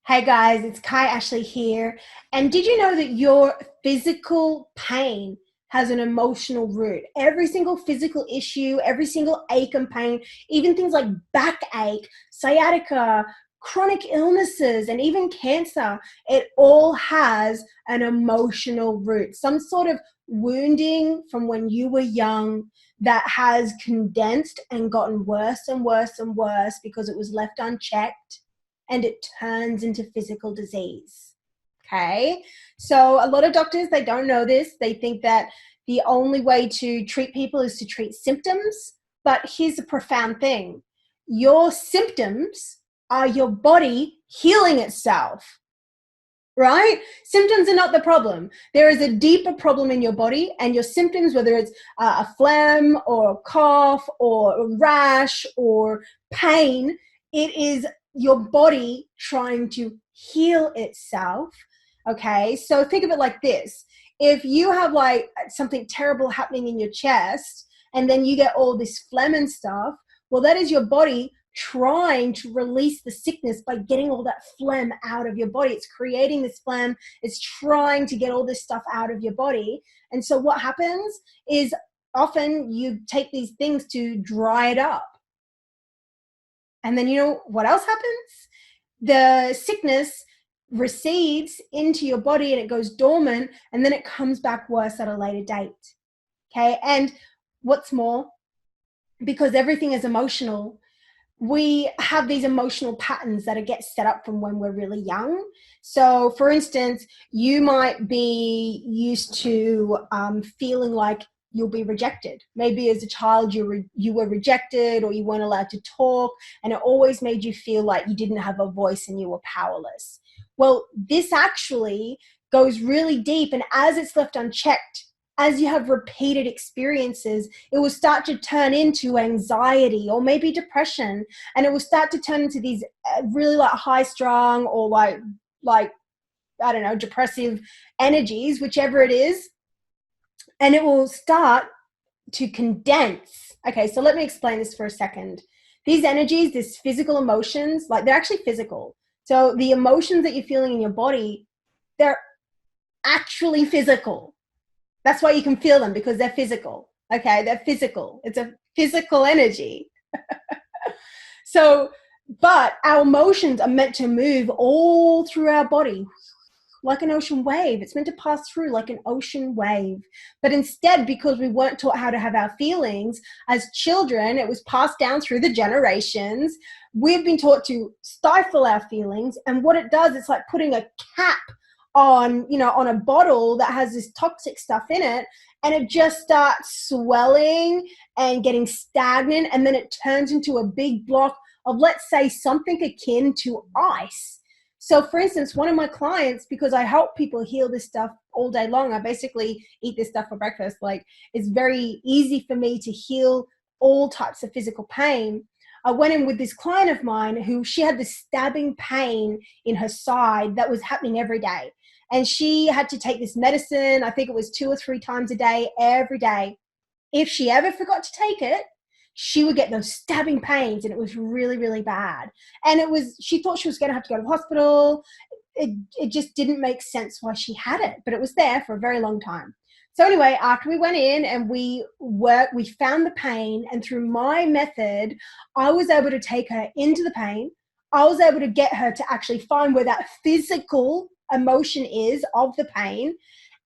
Hey guys, it's Kai Ashley here. And did you know that your physical pain has an emotional root? Every single physical issue, every single ache and pain, even things like backache, sciatica, chronic illnesses, and even cancer, it all has an emotional root. Some sort of wounding from when you were young that has condensed and gotten worse and worse and worse because it was left unchecked and it turns into physical disease. Okay. So a lot of doctors, they don't know this. They think that the only way to treat people is to treat symptoms. But here's a profound thing. Your symptoms are your body healing itself, right? Symptoms are not the problem. There is a deeper problem in your body, and your symptoms, whether it's a phlegm or a cough or a rash or pain, it is your body trying to heal itself. Okay, so think of it like this. If you have like something terrible happening in your chest and then you get all this phlegm and stuff, well, that is your body trying to release the sickness by getting all that phlegm out of your body. It's creating this phlegm. It's trying to get all this stuff out of your body. And so what happens is often you take these things to dry it up. And then you know what else happens? The sickness recedes into your body and it goes dormant, and then it comes back worse at a later date. Okay. And what's more, because everything is emotional, we have these emotional patterns that get set up from when we're really young. So, for instance, you might be used to feeling like you'll be rejected. Maybe as a child you were rejected, or you weren't allowed to talk, and it always made you feel like you didn't have a voice and you were powerless. Well, this actually goes really deep, and as it's left unchecked, as you have repeated experiences, it will start to turn into anxiety or maybe depression, and it will start to turn into these really like high strung or like I don't know, depressive energies, whichever it is, and it will start to condense. Okay, so let me explain this for a second. These energies, these physical emotions, like they're actually physical. So the emotions that you're feeling in your body, they're actually physical. That's why you can feel them, because they're physical. Okay, they're physical. It's a physical energy. So, but our emotions are meant to move all through our body like an ocean wave. It's meant to pass through like an ocean wave. But instead, because we weren't taught how to have our feelings as children, it was passed down through the generations. We've been taught to stifle our feelings. And what it does, it's like putting a cap on, on a bottle that has this toxic stuff in it, and it just starts swelling and getting stagnant, and then it turns into a big block of, let's say, something akin to ice. So for instance, one of my clients, because I help people heal this stuff all day long, I basically eat this stuff for breakfast. Like, it's very easy for me to heal all types of physical pain. I went in with this client of mine who, she had this stabbing pain in her side that was happening every day. And she had to take this medicine, I think it was 2 or 3 times a day, every day. If she ever forgot to take it, she would get those stabbing pains, and it was really, really bad. And she thought she was going to have to go to the hospital. It just didn't make sense why she had it, but it was there for a very long time. So anyway, after we went in and we found the pain, and through my method, I was able to take her into the pain. I was able to get her to actually find where that physical emotion is of the pain.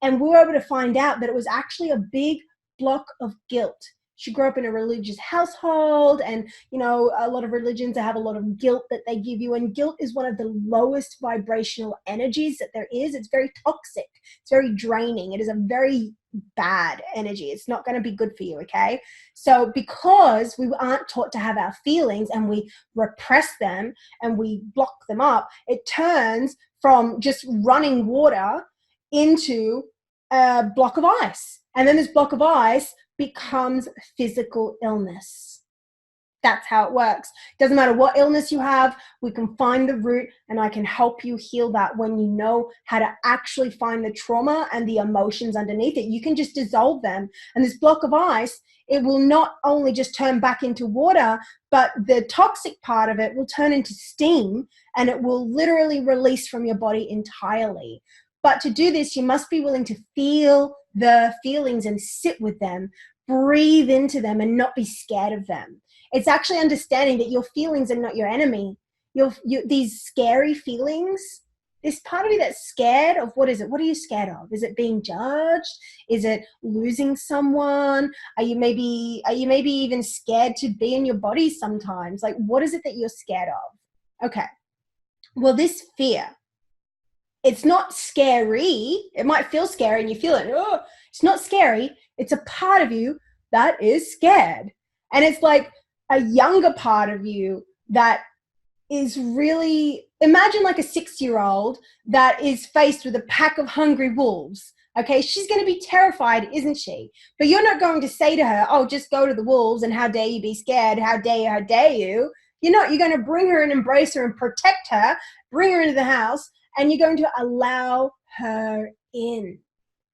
And we were able to find out that it was actually a big block of guilt. She grew up in a religious household, and a lot of religions have a lot of guilt that they give you, and guilt is one of the lowest vibrational energies that there is. It's very toxic. It's very draining. It is a very bad energy. It's not going to be good for you. Okay, so because we aren't taught to have our feelings, and we repress them and we block them up, it turns from just running water into a block of ice, and then this block of ice becomes physical illness. That's how it works. Doesn't matter what illness you have, we can find the root, and I can help you heal that when you know how to actually find the trauma and the emotions underneath it. You can just dissolve them. And this block of ice, it will not only just turn back into water, but the toxic part of it will turn into steam, and it will literally release from your body entirely. But to do this, you must be willing to feel the feelings and sit with them, breathe into them, and not be scared of them. It's actually understanding that your feelings are not your enemy. These scary feelings, this part of you that's scared of, what is it? What are you scared of? Is it being judged? Is it losing someone? Are you maybe even scared to be in your body sometimes? Like, what is it that you're scared of? Okay. Well, this fear, it's not scary. It might feel scary and you feel it. Oh, it's not scary. It's a part of you that is scared. And it's like a younger part of you that is really, imagine like a 6-year-old that is faced with a pack of hungry wolves. Okay, she's going to be terrified, isn't she? But you're not going to say to her, oh, just go to the wolves and how dare you be scared? How dare you? How dare you? You're not. You're going to bring her and embrace her and protect her, bring her into the house, and you're going to allow her in.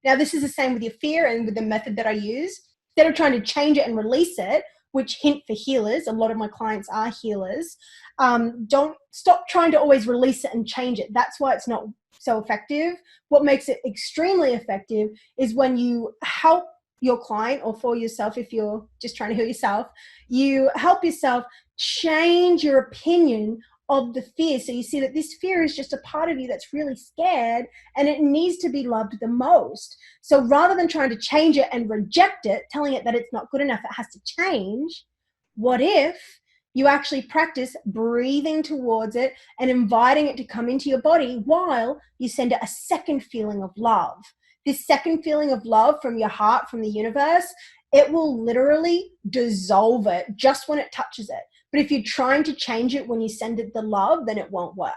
Now, this is the same with your fear and with the method that I use. Instead of trying to change it and release it, which hint for healers, a lot of my clients are healers, don't stop trying to always release it and change it. That's why it's not so effective. What makes it extremely effective is when you help your client, or for yourself, if you're just trying to heal yourself, you help yourself change your opinion of the fear. So you see that this fear is just a part of you that's really scared, and it needs to be loved the most. So rather than trying to change it and reject it, telling it that it's not good enough, it has to change, what if you actually practice breathing towards it and inviting it to come into your body while you send it a second feeling of love? This second feeling of love from your heart, from the universe, it will literally dissolve it just when it touches it. But if you're trying to change it when you send it the love, then it won't work,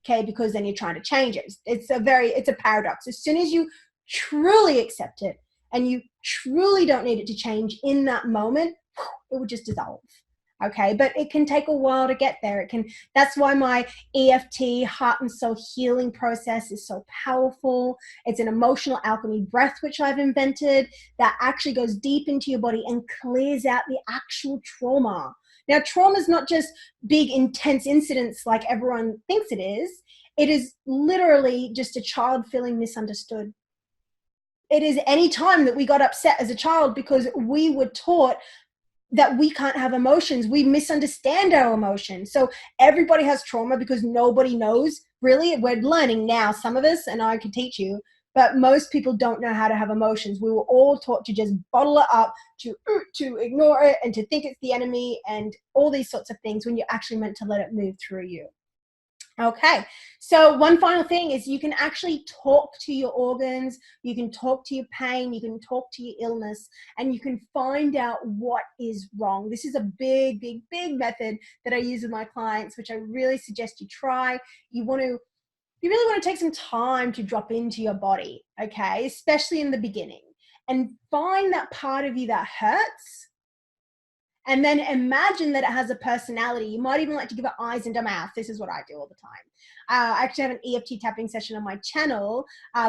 okay? Because then you're trying to change it. It's a paradox. As soon as you truly accept it and you truly don't need it to change in that moment, it will just dissolve, okay? But it can take a while to get there. That's why my EFT, heart and soul healing process, is so powerful. It's an emotional alchemy breath, which I've invented, that actually goes deep into your body and clears out the actual trauma. Now, trauma is not just big, intense incidents like everyone thinks it is. It is literally just a child feeling misunderstood. It is any time that we got upset as a child because we were taught that we can't have emotions. We misunderstand our emotions. So everybody has trauma because nobody knows. Really, we're learning now, some of us, and I can teach you, but most people don't know how to have emotions. We were all taught to just bottle it up, to ignore it, and to think it's the enemy and all these sorts of things when you're actually meant to let it move through you. Okay, so one final thing is you can actually talk to your organs, you can talk to your pain, you can talk to your illness, and you can find out what is wrong. This is a big, big, big method that I use with my clients, which I really suggest you try. You really want to take some time to drop into your body, okay, especially in the beginning, and find that part of you that hurts. And then imagine that it has a personality. You might even like to give it eyes and a mouth. This is what I do all the time. I actually have an EFT tapping session on my channel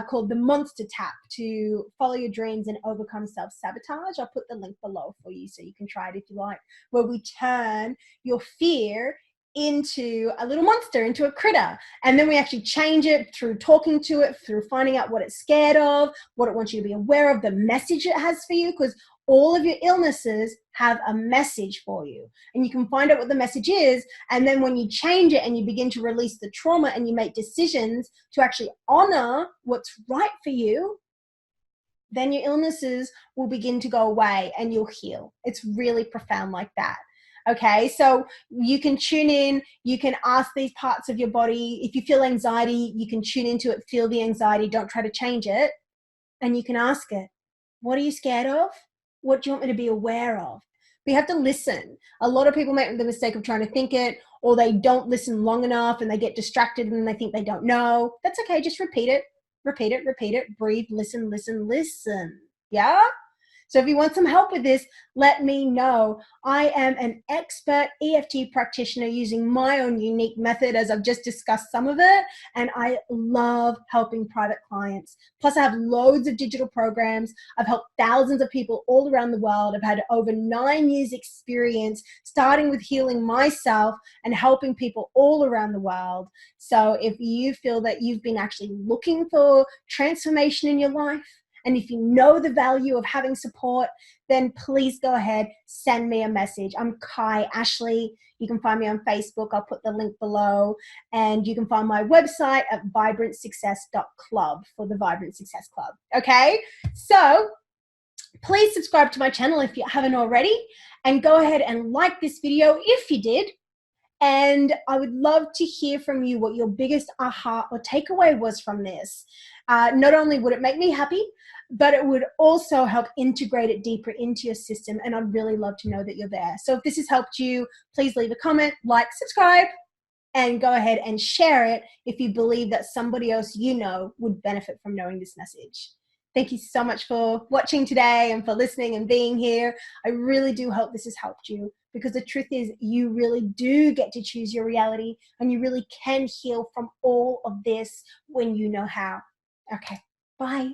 called the Monster Tap to follow your dreams and overcome self-sabotage. I'll put the link below for you so you can try it if you like, where we turn your fear into a little monster, into a critter. And then we actually change it through talking to it, through finding out what it's scared of, what it wants you to be aware of, the message it has for you, because all of your illnesses have a message for you. And you can find out what the message is. And then when you change it and you begin to release the trauma and you make decisions to actually honor what's right for you, then your illnesses will begin to go away and you'll heal. It's really profound like that. Okay, so you can tune in, you can ask these parts of your body. If you feel anxiety, you can tune into it, feel the anxiety, don't try to change it. And you can ask it, what are you scared of? What do you want me to be aware of? But you have to listen. A lot of people make the mistake of trying to think it, or they don't listen long enough and they get distracted and they think they don't know. That's okay, just repeat it, repeat it, repeat it, breathe, listen, listen, listen. Yeah? So if you want some help with this, let me know. I am an expert EFT practitioner using my own unique method, as I've just discussed some of it, and I love helping private clients. Plus, I have loads of digital programs. I've helped thousands of people all around the world. I've had over 9 years experience starting with healing myself and helping people all around the world. So if you feel that you've been actually looking for transformation in your life, and if you know the value of having support, then please go ahead, send me a message. I'm Kai Ashley. You can find me on Facebook. I'll put the link below. And you can find my website at vibrantsuccess.club for the Vibrant Success Club. Okay? So please subscribe to my channel if you haven't already. And go ahead and like this video if you did. And I would love to hear from you what your biggest aha or takeaway was from this. Not only would it make me happy, but it would also help integrate it deeper into your system. And I'd really love to know that you're there. So if this has helped you, please leave a comment, like, subscribe, and go ahead and share it if you believe that somebody else you know would benefit from knowing this message. Thank you so much for watching today and for listening and being here. I really do hope this has helped you, because the truth is you really do get to choose your reality, and you really can heal from all of this when you know how. Okay, bye.